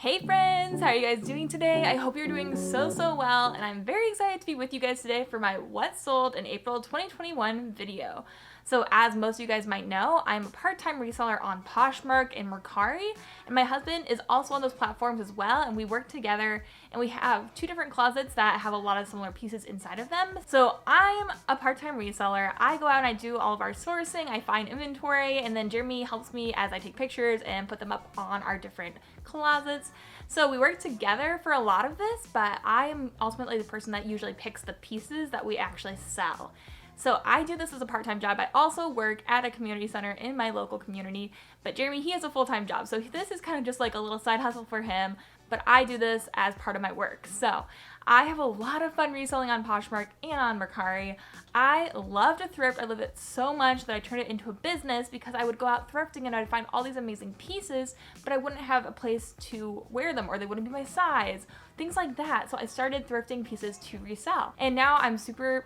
Hey friends, how are you guys doing today? I hope you're doing so well, and I'm very excited to be with you guys today for my What Sold in April 2021 video. So as most of you guys might know, I'm a part-time reseller on Poshmark and Mercari, and my husband is also on those platforms as well, and we work together, and we have two different closets that have a lot of similar pieces inside of them. So I'm a part-time reseller. I go out and I do all of our sourcing, I find inventory, and then Jeremy helps me as I take pictures and put them up on our different closets. So we work together for a lot of this, but I am ultimately the person that usually picks the pieces that we actually sell. So I do this as a part-time job. I also work at a community center in my local community, but Jeremy, he has a full-time job. So this is kind of just like a little side hustle for him, but I do this as part of my work. So I have a lot of fun reselling on Poshmark and on Mercari. I love to thrift. I love it so much that I turned it into a business because I would go out thrifting and I'd find all these amazing pieces, but I wouldn't have a place to wear them or they wouldn't be my size, things like that. So I started thrifting pieces to resell. And now I'm super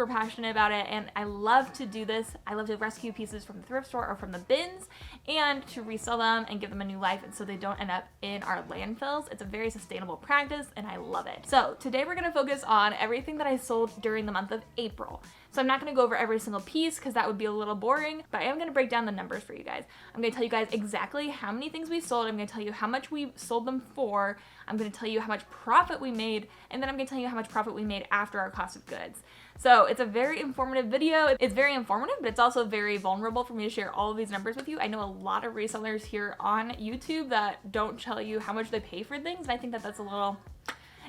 passionate about it, and I love to do this. I love to rescue pieces from the thrift store or from the bins and to resell them and give them a new life, and so they don't end up in our landfills. It's a very sustainable practice and I love it. So today we're gonna focus on everything that I sold during the month of April. So I'm not gonna go over every single piece because that would be a little boring, but I am gonna break down the numbers for you guys. I'm gonna tell you guys exactly how many things we sold. I'm gonna tell you how much we sold them for. I'm gonna tell you how much profit we made, and then I'm gonna tell you how much profit we made after our cost of goods. So it's a very informative video. It's very informative, but it's also very vulnerable for me to share all of these numbers with you. I know a lot of resellers here on YouTube that don't tell you how much they pay for things, and I think that that's a little...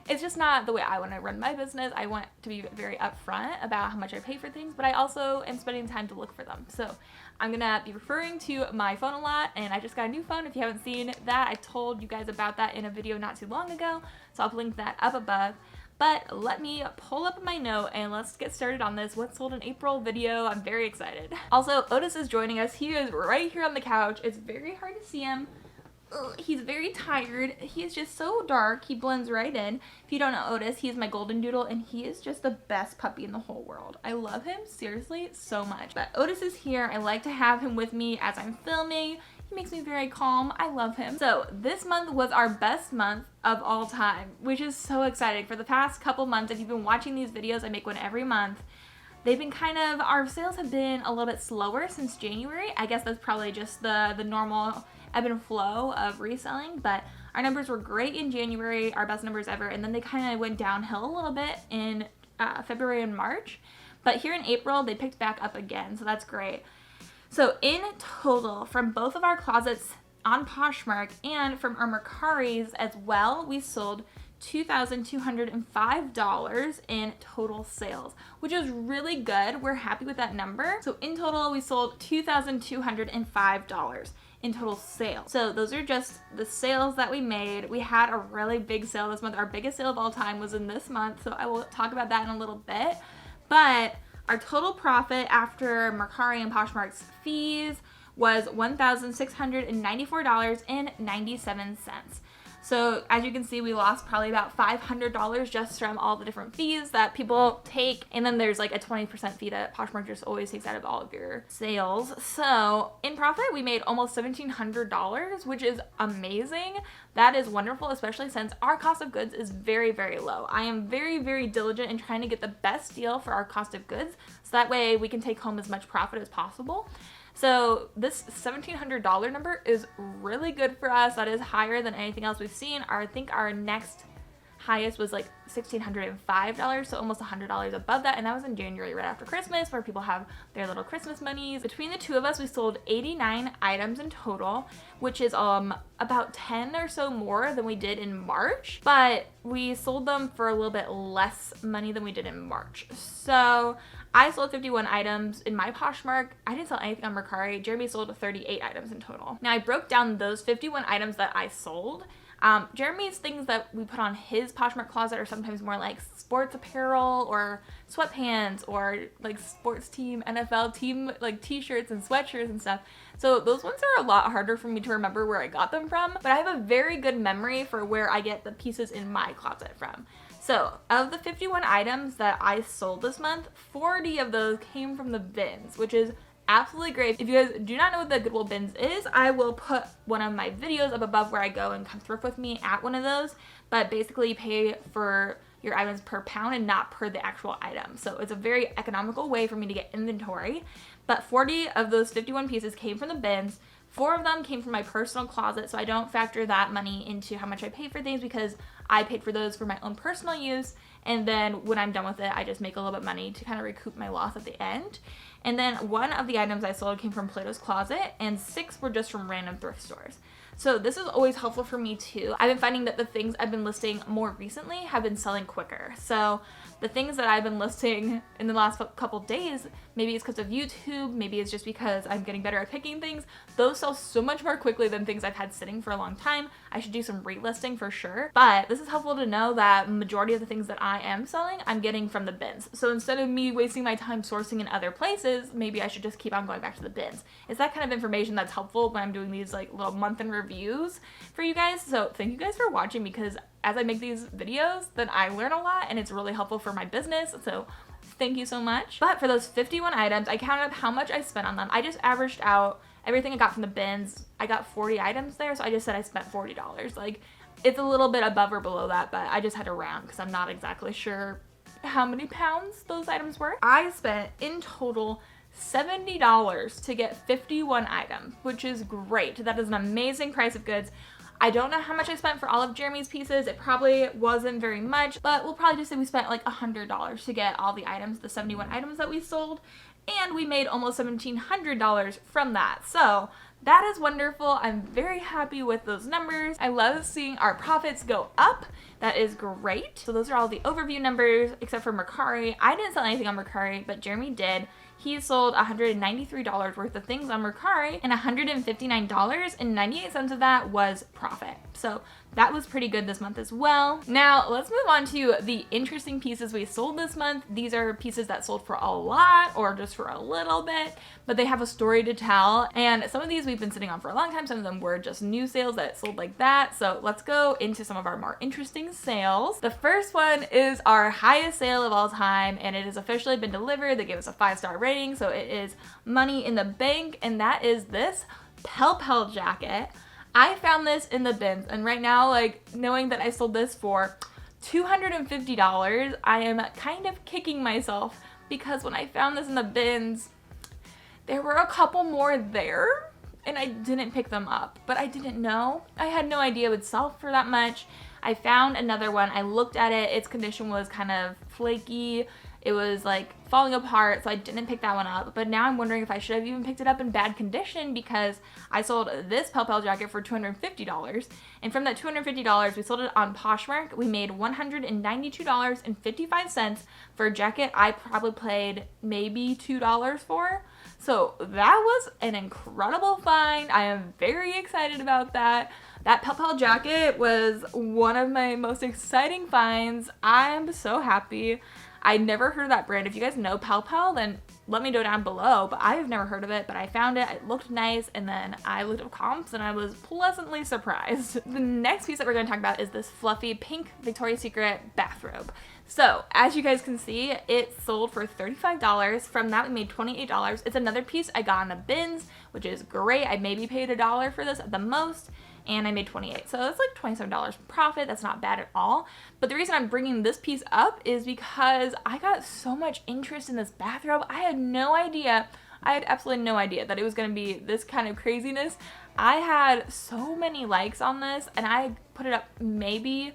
It's just not the way I want to run my business. I want to be very upfront about how much I pay for things, but I also am spending time to look for them. So I'm gonna be referring to my phone a lot, and I just got a new phone. If you haven't seen that, I told you guys about that in a video not too long ago, so I'll link that up above. But let me pull up my note and let's get started on this What Sold in April video. I'm very excited. Also, Otis is joining us. He is right here on the couch. It's very hard to see him. He's very tired. He is just so dark. He blends right in. If you don't know Otis, he is my golden doodle, and he is just the best puppy in the whole world. I love him, seriously, so much. But Otis is here. I like to have him with me as I'm filming. He makes me very calm. I love him. So this month was our best month of all time, which is so exciting. For the past couple months, if you've been watching these videos, I make one every month. They've been our sales have been a little bit slower since January. I guess that's probably just the normal ebb and flow of reselling, but our numbers were great in January, our best numbers ever, and then they kind of went downhill a little bit in February and March, but here in April they picked back up again, so that's great. So in total, from both of our closets on Poshmark and from our Mercaris as well, we sold $2,205 in total sales, which is really good. We're happy with that number. So in total, we sold $2,205 in total sales. So those are just the sales that we made. We had a really big sale this month. Our biggest sale of all time was in this month, so I will talk about that in a little bit. But our total profit after Mercari and Poshmark's fees was $1,694.97. So as you can see, we lost probably about $500 just from all the different fees that people take. And then there's like a 20% fee that Poshmark just always takes out of all of your sales. So in profit, we made almost $1,700, which is amazing. That is wonderful, especially since our cost of goods is very low. I am very diligent in trying to get the best deal for our cost of goods, so that way we can take home as much profit as possible. So this $1,700 number is really good for us. That is higher than anything else we've seen. I think our next highest was like $1,605, so almost $100 above that, and that was in January, right after Christmas, where people have their little Christmas monies. Between the two of us, we sold 89 items in total, which is about 10 or so more than we did in March, but we sold them for a little bit less money than we did in March. So I sold 51 items in my Poshmark. I didn't sell anything on Mercari. Jeremy sold 38 items in total. Now I broke down those 51 items that I sold. Jeremy's things that we put on his Poshmark closet are sometimes more like sports apparel or sweatpants or like sports team, NFL team, like t-shirts and sweatshirts and stuff. So those ones are a lot harder for me to remember where I got them from, but I have a very good memory for where I get the pieces in my closet from. So of the 51 items that I sold this month, 40 of those came from the bins, which is absolutely great. If you guys do not know what the Goodwill bins is, I will put one of my videos up above where I go and come thrift with me at one of those. But basically you pay for your items per pound and not per the actual item. So it's a very economical way for me to get inventory. But 40 of those 51 pieces came from the bins. 4 of them came from my personal closet, so I don't factor that money into how much I pay for things because I paid for those for my own personal use. And then when I'm done with it, I just make a little bit of money to kind of recoup my loss at the end. And then 1 of the items I sold came from Plato's Closet, and 6 were just from random thrift stores. So this is always helpful for me too. I've been finding that the things I've been listing more recently have been selling quicker. So the things that I've been listing in the last couple days, maybe it's because of YouTube, maybe it's just because I'm getting better at picking things, those sell so much more quickly than things I've had sitting for a long time. I should do some relisting for sure. But this is helpful to know that majority of the things that I am selling, I'm getting from the bins. So instead of me wasting my time sourcing in other places, maybe I should just keep on going back to the bins. It's that kind of information that's helpful when I'm doing these like little month in reviews for you guys. So thank you guys for watching, because as I make these videos, then I learn a lot and it's really helpful for my business. So thank you so much. But for those 51 items, I counted up how much I spent on them. I just averaged out everything I got from the bins. I got 40 items there, so I just said I spent $40. Like, it's a little bit above or below that, but I just had to round because I'm not exactly sure how many pounds those items were. I spent in total $70 to get 51 items, which is great. That is an amazing price of goods. I don't know how much I spent for all of Jeremy's pieces. It probably wasn't very much, but we'll probably just say we spent like $100 to get all the items, the 71 items that we sold, and we made almost $1,700 from that. So that is wonderful. I'm very happy with those numbers. I love seeing our profits go up. That is great. So those are all the overview numbers, except for Mercari. I didn't sell anything on Mercari, but Jeremy did. He sold $193 worth of things on Mercari, and $159.98 of that was profit. So that was pretty good this month as well. Now let's move on to the interesting pieces we sold this month. These are pieces that sold for a lot or just for a little bit, but they have a story to tell. And some of these we've been sitting on for a long time. Some of them were just new sales that sold like that. So let's go into some of our more interesting sales. The first one is our highest sale of all time, and it has officially been delivered. They gave us a 5-star rating, so it is money in the bank, and that is this Pel jacket. I found this in the bins, and right now, like, knowing that I sold this for $250, I am kind of kicking myself because when I found this in the bins, there were a couple more there and I didn't pick them up, but I didn't know. I had no idea it would sell for that much. I found another one. I looked at it. Its condition was kind of flaky. It was like falling apart, so I didn't pick that one up. But now I'm wondering if I should have even picked it up in bad condition, because I sold this Pel jacket for $250. And from that $250, we sold it on Poshmark. We made $192.55 for a jacket I probably paid maybe $2 for. So that was an incredible find. I am very excited about that. That Pel jacket was one of my most exciting finds. I'm so happy. I never heard of that brand. If you guys know Pel, then let me know down below, but I've never heard of it, but I found it. It looked nice, and then I looked up comps, and I was pleasantly surprised. The next piece that we're going to talk about is this fluffy pink Victoria's Secret bathrobe. So, as you guys can see, it sold for $35. From that, we made $28. It's another piece I got in the bins, which is great. I maybe paid $1 for this at the most, and I made $28. So that's like $27 profit. That's not bad at all. But the reason I'm bringing this piece up is because I got so much interest in this bathrobe. I had no idea. I had absolutely no idea that it was going to be this kind of craziness. I had so many likes on this, and I put it up maybe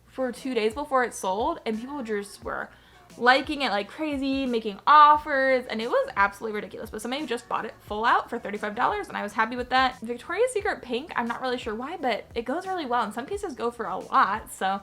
for 2 days before it sold, and people just were liking it like crazy, making offers, and it was absolutely ridiculous. But somebody just bought it full out for $35, and I was happy with that. Victoria's Secret pink, I'm not really sure why, but it goes really well, and some pieces go for a lot. So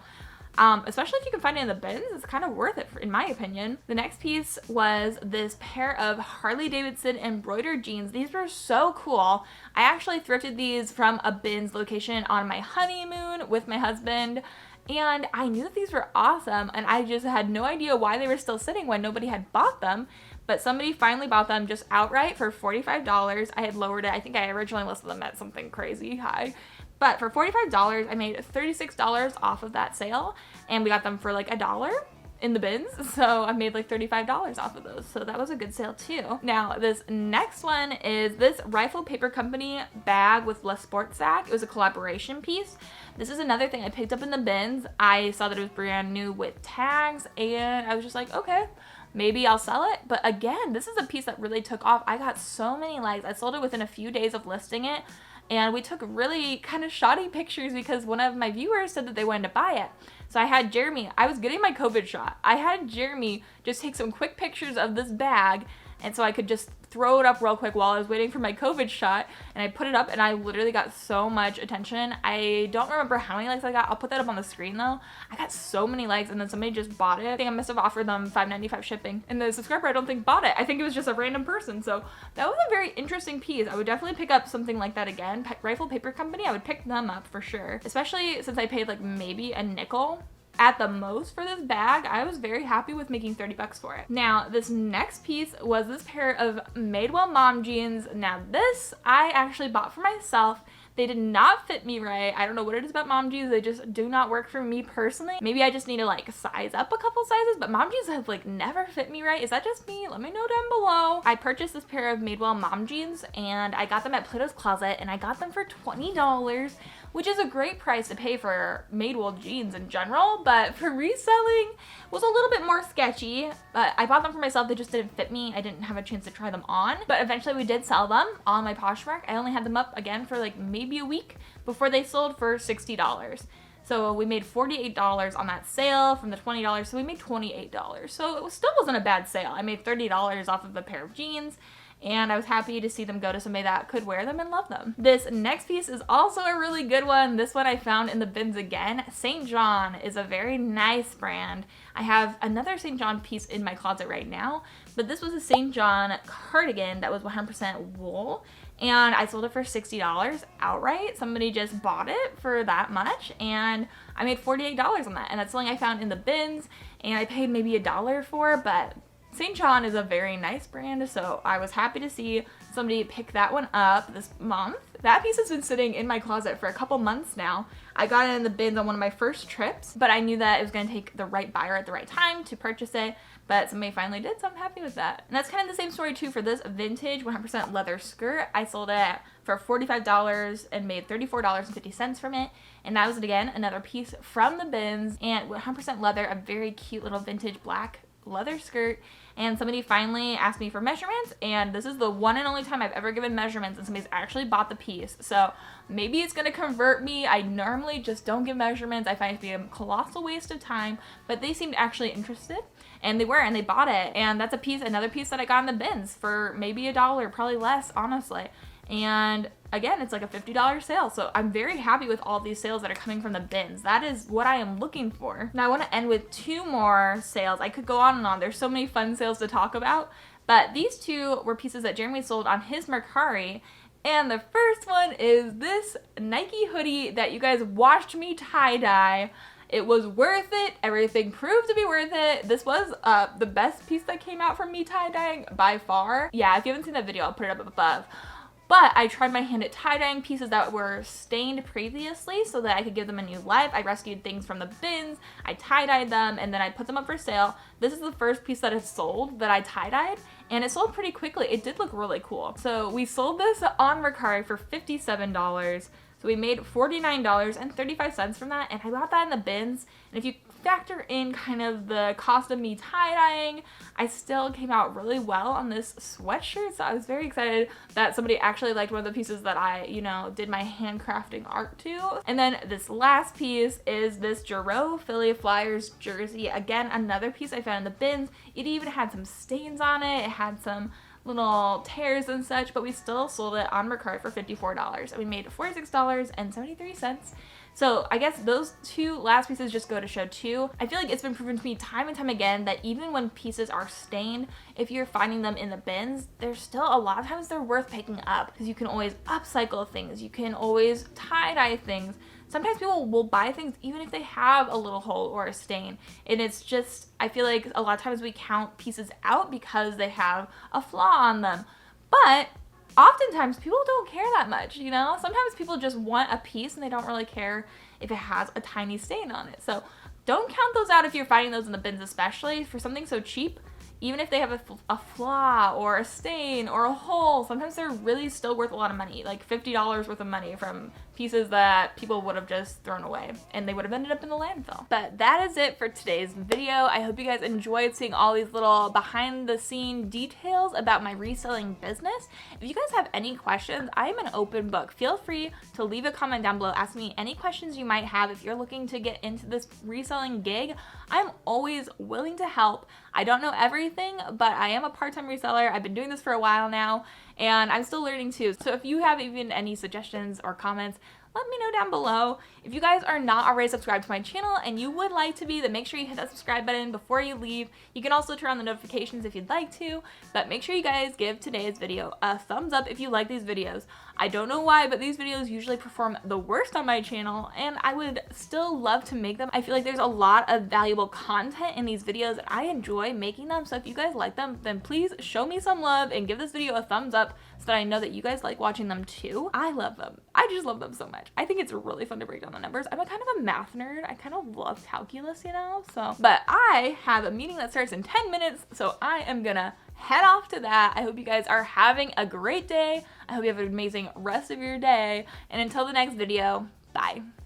especially if you can find it in the bins, it's kind of worth it in my opinion. The next piece was this pair of Harley Davidson embroidered jeans. These were so cool. I actually thrifted these from a bins location on my honeymoon with my husband, and I knew that these were awesome, and I just had no idea why they were still sitting when nobody had bought them. But somebody finally bought them just outright for $45. I had lowered it. I think I originally listed them at something crazy high. But for $45, I made $36 off of that sale, and we got them for like $1. in the bins, so I made like $35 off of those, so that was a good sale too. Now this next one is this Rifle Paper Company bag with Le Sport Sac. It was a collaboration piece. This is another thing I picked up in the bins. I saw that it was brand new with tags, and I was just like, okay, maybe I'll sell it. But again, this is a piece that really took off. I got so many likes. I sold it within a few days of listing it, and we took really kind of shoddy pictures because one of my viewers said that they wanted to buy it. So I had Jeremy, I was getting my COVID shot. I had Jeremy just take some quick pictures of this bag, and so I could just throw it up real quick while I was waiting for my COVID shot, and I put it up, and I literally got so much attention. I don't remember how many likes I got. I'll put that up on the screen though. I got so many likes, and then somebody just bought it. I think I must have offered them $5.95 shipping, and the subscriber I don't think bought it. I think it was just a random person. So that was a very interesting piece. I would definitely pick up something like that again. Rifle Paper Company, I would pick them up for sure, especially since I paid like maybe a nickel at the most for this bag. I was very happy with making 30 bucks for it. Now, this next piece was this pair of Madewell mom jeans. Now this I actually bought for myself. They did not fit me right. I don't know what it is about mom jeans. They just do not work for me personally. Maybe I just need to like size up a couple sizes, but mom jeans have like never fit me right. Is that just me? Let me know down below. I purchased this pair of Madewell mom jeans, and I got them at Plato's Closet, and I got them for $20, which is a great price to pay for Madewell jeans in general, but for reselling was a little bit more sketchy. But I bought them for myself. They just didn't fit me. I didn't have a chance to try them on, but eventually we did sell them on my Poshmark. I only had them up again for like maybe a week before they sold for $60. So we made $48 on that sale from the $20, so we made $28. So it still wasn't a bad sale. I made $30 off of a pair of jeans, and I was happy to see them go to somebody that could wear them and love them. This next piece is also a really good one. This one I found in the bins again. St. John is a very nice brand. I have another St. John piece in my closet right now, but this was a St. John cardigan that was 100% wool, and I sold it for $60 outright. Somebody just bought it for that much, and I made $48 on that, and that's something I found in the bins, and I paid maybe $1 for, but St. John is a very nice brand, so I was happy to see somebody pick that one up this month. That piece has been sitting in my closet for a couple months now. I got it in the bins on one of my first trips, but I knew that it was going to take the right buyer at the right time to purchase it, but somebody finally did, so I'm happy with that. And that's kind of the same story too for this vintage 100% leather skirt. I sold it for $45 and made $34.50 from it, and that was, again, another piece from the bins, and 100% leather, a very cute little vintage black leather skirt. And somebody finally asked me for measurements, and this is the one and only time I've ever given measurements and somebody's actually bought the piece. So maybe it's gonna convert me. I normally just don't give measurements. I find it to be a colossal waste of time, but they seemed actually interested, and they were, and they bought it. And that's a piece, another piece that I got in the bins for maybe $1, probably less, honestly. And again, it's like a $50 sale. So I'm very happy with all these sales that are coming from the bins. That is what I am looking for. Now I want to end with two more sales. I could go on and on. There's so many fun sales to talk about, but these two were pieces that Jeremy sold on his Mercari. And the first one is this Nike hoodie that you guys watched me tie-dye. It was worth it. Everything proved to be worth it. This was the best piece that came out from me tie-dyeing by far. Yeah, if you haven't seen that video, I'll put it up above. But I tried my hand at tie-dyeing pieces that were stained previously so that I could give them a new life. I rescued things from the bins, I tie-dyed them, and then I put them up for sale. This is the first piece that has sold that I tie-dyed, and it sold pretty quickly. It did look really cool. So we sold this on Mercari for $57. So we made $49.35 from that, and I bought that in the bins. And if you factor in kind of the cost of me tie-dyeing, I still came out really well on this sweatshirt. So I was very excited that somebody actually liked one of the pieces that I, did my handcrafting art to. And then this last piece is this Giroux Philly Flyers jersey. Again, another piece I found in the bins. It even had some stains on it. It had some little tears and such, but we still sold it on Mercari for $54, and we made $46.73. So I guess those two last pieces just go to show too. I feel like it's been proven to me time and time again that even when pieces are stained, if you're finding them in the bins, there's still a lot of times they're worth picking up because you can always upcycle things. You can always tie-dye things. Sometimes people will buy things even if they have a little hole or a stain. And it's just, I feel like a lot of times we count pieces out because they have a flaw on them. But oftentimes people don't care that much, Sometimes people just want a piece and they don't really care if it has a tiny stain on it. So don't count those out if you're finding those in the bins, especially for something so cheap. Even if they have a flaw or a stain or a hole, sometimes they're really still worth a lot of money, like $50 worth of money from pieces that people would have just thrown away and they would have ended up in the landfill. But that is it for today's video. I hope you guys enjoyed seeing all these little behind the scene details about my reselling business. If you guys have any questions, I am an open book. Feel free to leave a comment down below. Ask me any questions you might have if you're looking to get into this reselling gig. I'm always willing to help. I don't know everything, but I am a part-time reseller. I've been doing this for a while now, and I'm still learning too. So if you have even any suggestions or comments, let me know down below. If you guys are not already subscribed to my channel and you would like to be, then make sure you hit that subscribe button before you leave. You can also turn on the notifications if you'd like to, but make sure you guys give today's video a thumbs up if you like these videos. I don't know why, but these videos usually perform the worst on my channel, and I would still love to make them. I feel like there's a lot of valuable content in these videos, and I enjoy making them. So if you guys like them, then please show me some love and give this video a thumbs up so that I know that you guys like watching them too. I love them. I just love them so much. I think it's really fun to break down the numbers. I'm a kind of a math nerd. I kind of love calculus, you know? But I have a meeting that starts in 10 minutes, so I am gonna head off to that. I hope you guys are having a great day. I hope you have an amazing rest of your day. And until the next video, bye.